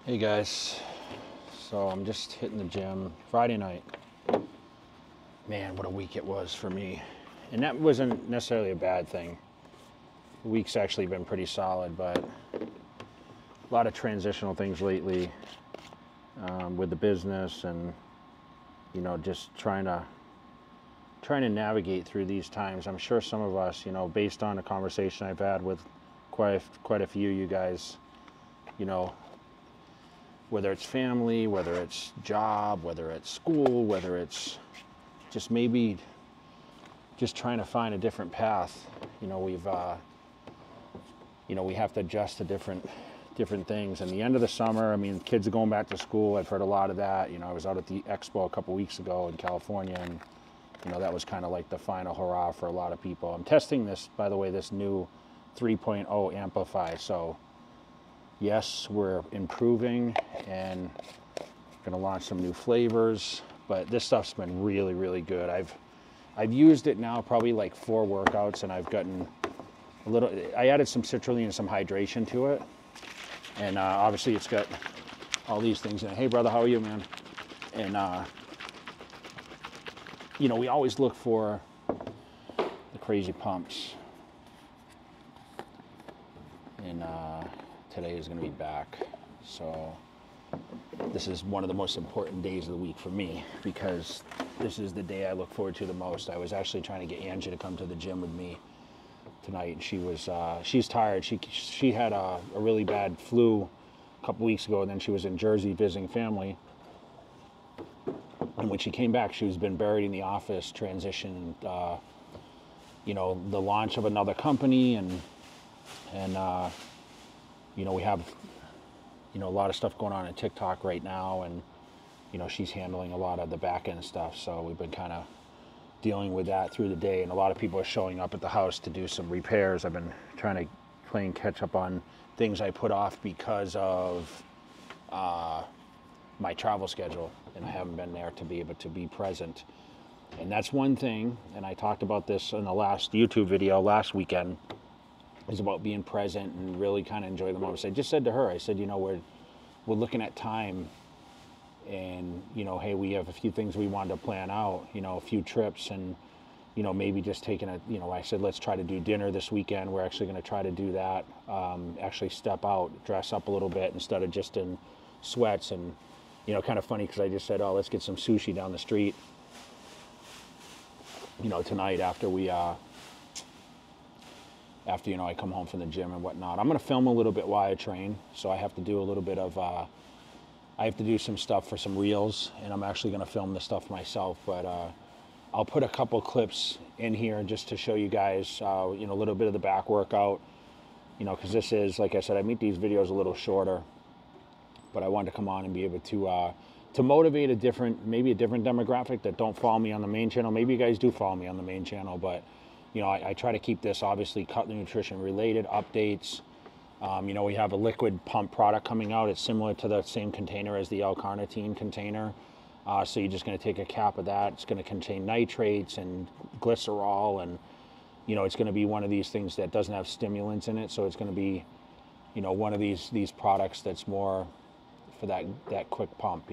Hey guys, so I'm just hitting the gym Friday night. Man, what a week it was for me. And that wasn't necessarily a bad thing. The week's actually been pretty solid, but a lot of transitional things lately with the business and, just trying to navigate through these times. I'm sure some of us, based on a conversation I've had with quite a few of you guys, whether it's family, whether it's job, whether it's school, whether it's just maybe just trying to find a different path. We have to adjust to different things. And the end of the summer, I mean, kids are going back to school. I've heard a lot of that. I was out at the expo a couple weeks ago in California, and that was kind of like the final hurrah for a lot of people. I'm testing this, by the way, this new 3.0 Amplify. So yes, we're improving and going to launch some new flavors, but this stuff's been really, really good. I've used it now probably like 4 workouts, and I've gotten I added some citrulline and some hydration to it. And obviously it's got all these things in it. Hey brother, how are you, man? And we always look for the crazy pumps. And today is going to be back. So this is one of the most important days of the week for me, because this is the day I look forward to the most. I was actually trying to get Angie to come to the gym with me tonight, and she's tired. She had a really bad flu a couple weeks ago, and then she was in Jersey visiting family. And when she came back, she's been buried in the office, transitioned, the launch of another company, and we have a lot of stuff going on in TikTok right now, and she's handling a lot of the back end stuff. So we've been kind of dealing with that through the day, and a lot of people are showing up at the house to do some repairs. I've been trying to play and catch up on things I put off because of my travel schedule, and I haven't been there to be able to be present. And that's one thing, and I talked about this in the last YouTube video last weekend, is about being present and really kind of enjoy the moments. I just said to her, I said, we're looking at time, and hey, we have a few things we wanted to plan out, a few trips, and maybe just taking I said, let's try to do dinner this weekend. We're actually going to try to do that, actually step out, dress up a little bit instead of just in sweats. And kind of funny, because I just said, oh, let's get some sushi down the street tonight after I come home from the gym and whatnot. I'm going to film a little bit while I train, so I have to do a little bit of I have to do some stuff for some reels, and I'm actually going to film the stuff myself. But I'll put a couple clips in here just to show you guys, a little bit of the back workout, because this is, like I said, I make these videos a little shorter, but I wanted to come on and be able to motivate maybe a different demographic that don't follow me on the main channel. Maybe you guys do follow me on the main channel, but I try to keep this obviously Cutler Nutrition related updates. We have a liquid pump product coming out. It's similar to the same container as the L-carnitine container. So you're just going to take a cap of that. It's going to contain nitrates and glycerol, and it's going to be one of these things that doesn't have stimulants in it. So it's going to be one of these products that's more for that quick pump.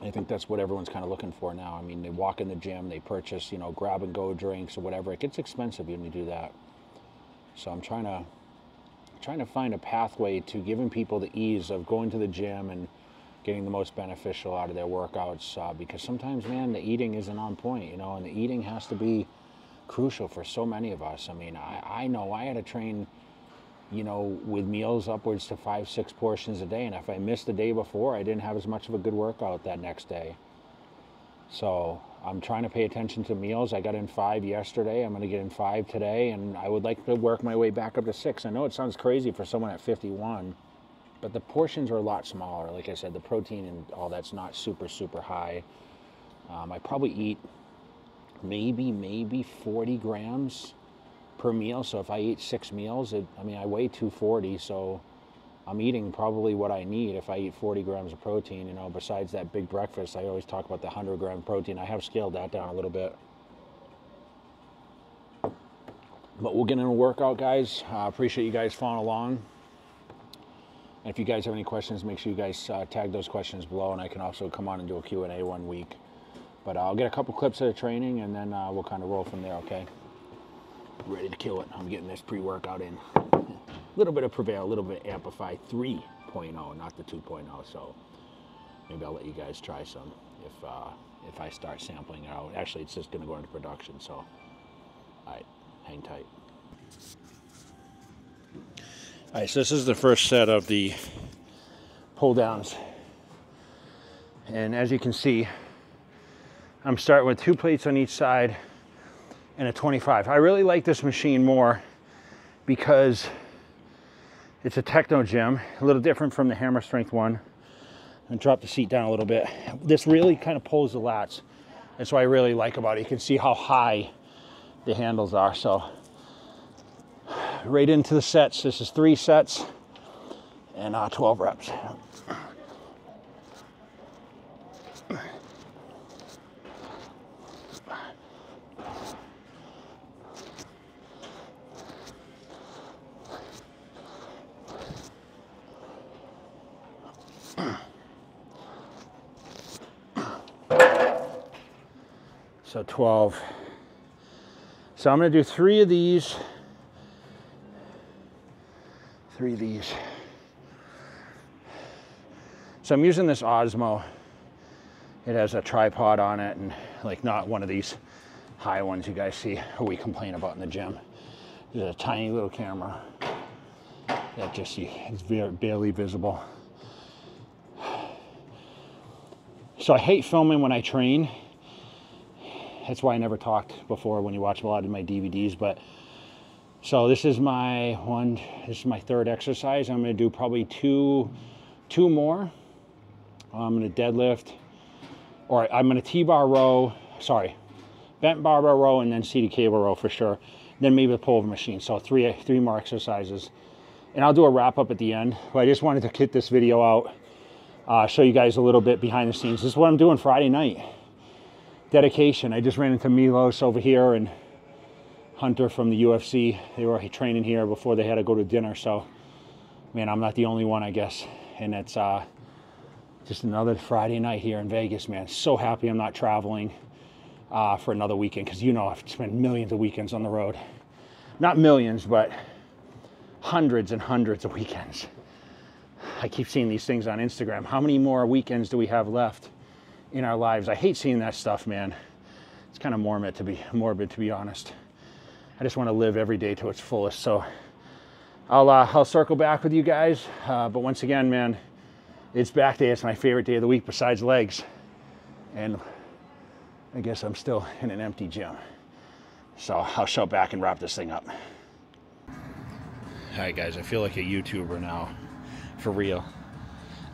I think that's what everyone's kind of looking for now. I mean, they walk in the gym, they purchase, grab and go drinks or whatever. It gets expensive when you do that. So I'm trying to find a pathway to giving people the ease of going to the gym and getting the most beneficial out of their workouts. Because sometimes, man, the eating isn't on point, and the eating has to be crucial for so many of us. I mean, I know I had to train, with meals upwards to 5-6 portions a day. And if I missed the day before, I didn't have as much of a good workout that next day. So I'm trying to pay attention to meals. I got in 5 yesterday. I'm going to get in 5 today. And I would like to work my way back up to 6. I know it sounds crazy for someone at 51, but the portions are a lot smaller. Like I said, the protein and all that's not super, super high. I probably eat maybe 40 grams per meal. So if I eat 6 meals, I weigh 240, so I'm eating probably what I need if I eat 40 grams of protein. Besides that big breakfast, I always talk about the 100-gram protein. I have scaled that down a little bit. But we'll get in a workout, guys. Appreciate you guys following along. And if you guys have any questions, make sure you guys tag those questions below, and I can also come on and do a Q&A one week. But I'll get a couple clips of the training, and then we'll kind of roll from there, okay? Ready to kill it. I'm getting this pre-workout in. A little bit of Prevail, a little bit Amplify 3.0, not the 2.0. So maybe I'll let you guys try some if I start sampling it out. Actually, it's just going to go into production, so all right, hang tight. All right, so this is the first set of the pull downs, and as you can see, I'm starting with 2 plates on each side and a 25. I really like this machine more because it's a techno gym, a little different from the Hammer Strength one. And drop the seat down a little bit. This really kind of pulls the lats. That's what I really like about it. You can see how high the handles are. So right into the sets. This is 3 sets and 12 reps. So 12. So I'm going to do 3 of these. 3 of these. So I'm using this Osmo. It has a tripod on it, and like not one of these high ones you guys see or we complain about in the gym. There's a tiny little camera that just is barely visible. So I hate filming when I train. That's why I never talked before when you watch a lot of my DVDs. But so this is my 3rd exercise. I'm going to do probably two more. I'm going to deadlift, or I'm going to T-bar row, bent barbell row, and then seated cable row for sure. Then maybe the pull over machine. So three more exercises. And I'll do a wrap up at the end. But I just wanted to get this video out, show you guys a little bit behind the scenes. This is what I'm doing Friday night. Dedication. I just ran into Milos over here and Hunter from the UFC. They were training here before they had to go to dinner. So, man, I'm not the only one, I guess. And it's just another Friday night here in Vegas, man. So happy I'm not traveling for another weekend, because you know I've spent millions of weekends on the road. Not millions, but hundreds and hundreds of weekends. I keep seeing these things on Instagram. How many more weekends do we have left in our lives? I hate seeing that stuff, man. It's kind of morbid to be honest. I just want to live every day to its fullest. So I'll circle back with you guys. But once again, man, it's back day. It's my favorite day of the week besides legs. And I guess I'm still in an empty gym. So I'll shout back and wrap this thing up. All right, guys, I feel like a YouTuber now, for real.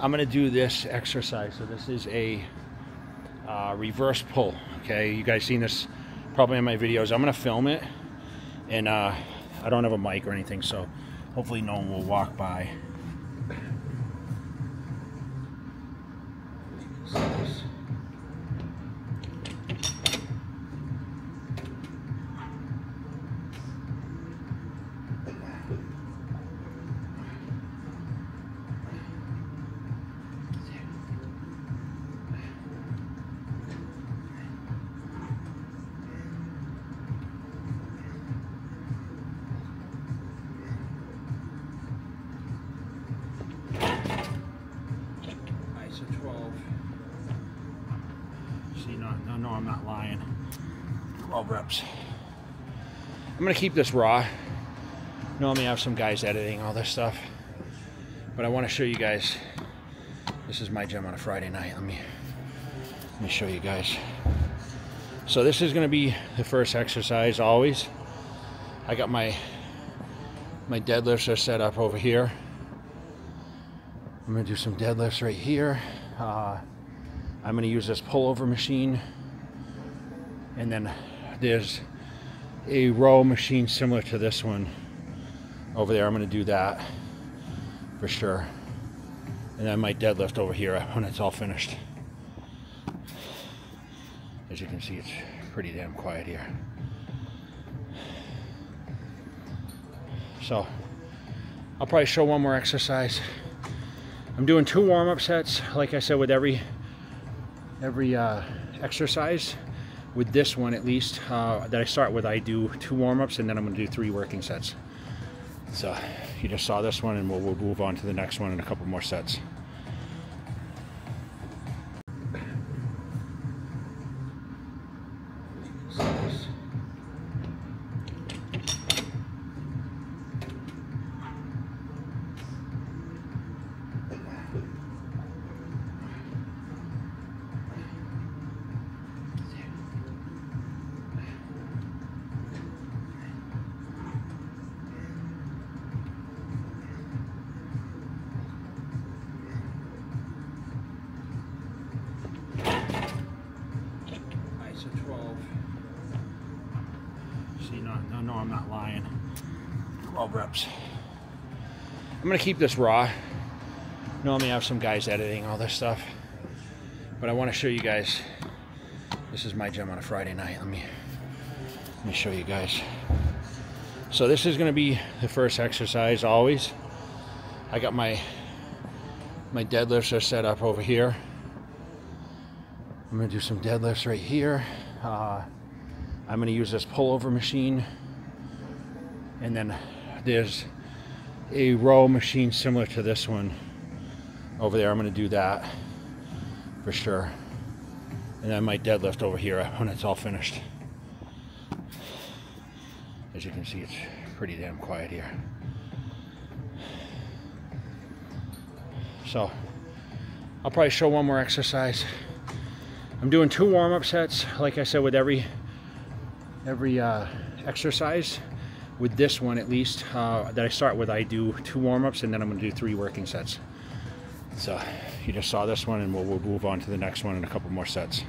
I'm gonna do this exercise. So this is a reverse pull, okay? You guys seen this probably in my videos. I'm gonna film it, and I don't have a mic or anything, so hopefully no one will walk by. No, I'm not lying. 12 reps. I'm gonna keep this raw. Normally I have some guys editing all this stuff, but I want to show you guys. This is my gym on a Friday night. Let me show you guys. So this is gonna be the first exercise always. I got my deadlifts are set up over here. I'm gonna do some deadlifts right here. I'm gonna use this pullover machine, and then there's a row machine similar to this one over there. I'm gonna do that for sure, and then I might deadlift over here when it's all finished. As you can see, it's pretty damn quiet here. So I'll probably show one more exercise. I'm doing 2 warm-up sets, like I said, with every exercise. With this one, at least, that I start with, I do 2 warm-ups, and then I'm going to do 3 working sets. So you just saw this one, and we'll move on to the next one in a couple more sets. So 12. See, no, I'm not lying. 12 reps. I'm gonna keep this raw. Normally I have some guys editing all this stuff, but I want to show you guys. This is my gym on a Friday night. Let me show you guys. So this is gonna be the first exercise always. I got my deadlifts are set up over here. I'm gonna do some deadlifts right here. I'm gonna use this pullover machine, and then there's a row machine similar to this one over there. I'm gonna do that for sure, and then my deadlift over here when it's all finished. As you can see, it's pretty damn quiet here. So I'll probably show one more exercise. I'm doing 2 warm-up sets, like I said, with every exercise. With this one, at least, that I start with, I do 2 warm-ups, and then I'm going to do 3 working sets. So you just saw this one, and we'll move on to the next one in a couple more sets.